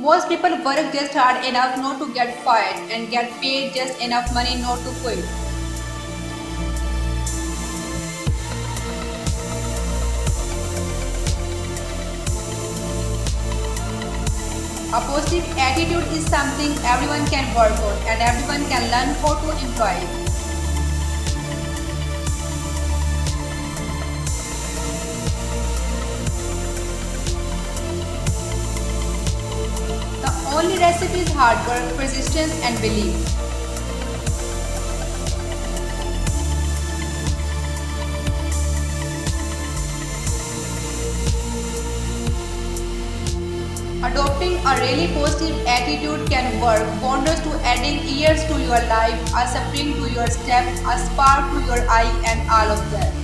Most people work just hard enough not to get fired and get paid just enough money not to quit. A positive attitude is something everyone can work on and everyone can learn how to employ it. The only recipe is hard work, persistence, and belief. Adopting a really positive attitude can work wonders to adding years to your life, a spring to your step, a spark to your eye, and all of that.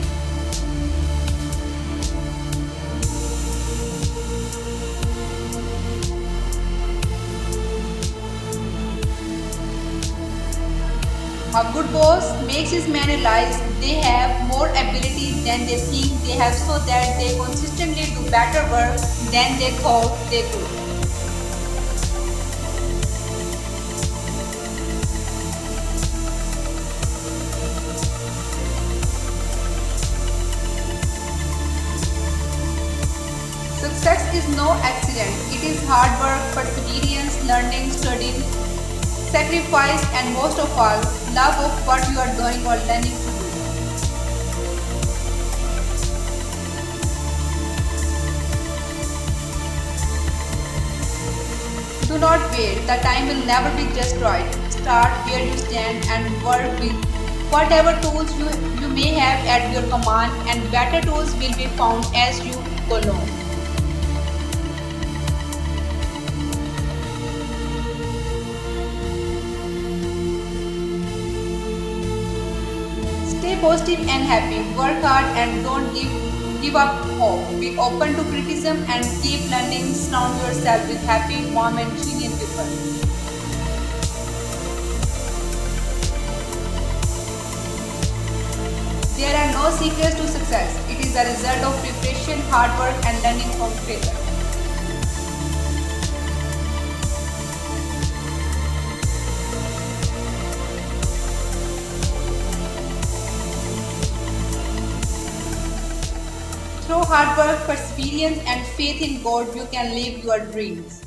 A good boss makes his men realize they have more ability than they think they have so that they consistently do better work than they thought they could. Success is no accident. It is hard work, perseverance, learning, studying, sacrifice, and most of all, love of what you are doing or learning to do. Do not wait. The time will never be just right. Start where you stand and work with whatever tools you may have at your command, and better tools will be found as you go along. Stay positive and happy. Work hard and don't give up hope. Be open to criticism and keep learning. Surround yourself with happy, warm, and genuine people. There are no secrets to success. It is a result of preparation, hard work, and learning from failure. Through hard work, perseverance, and faith in God, you can live your dreams.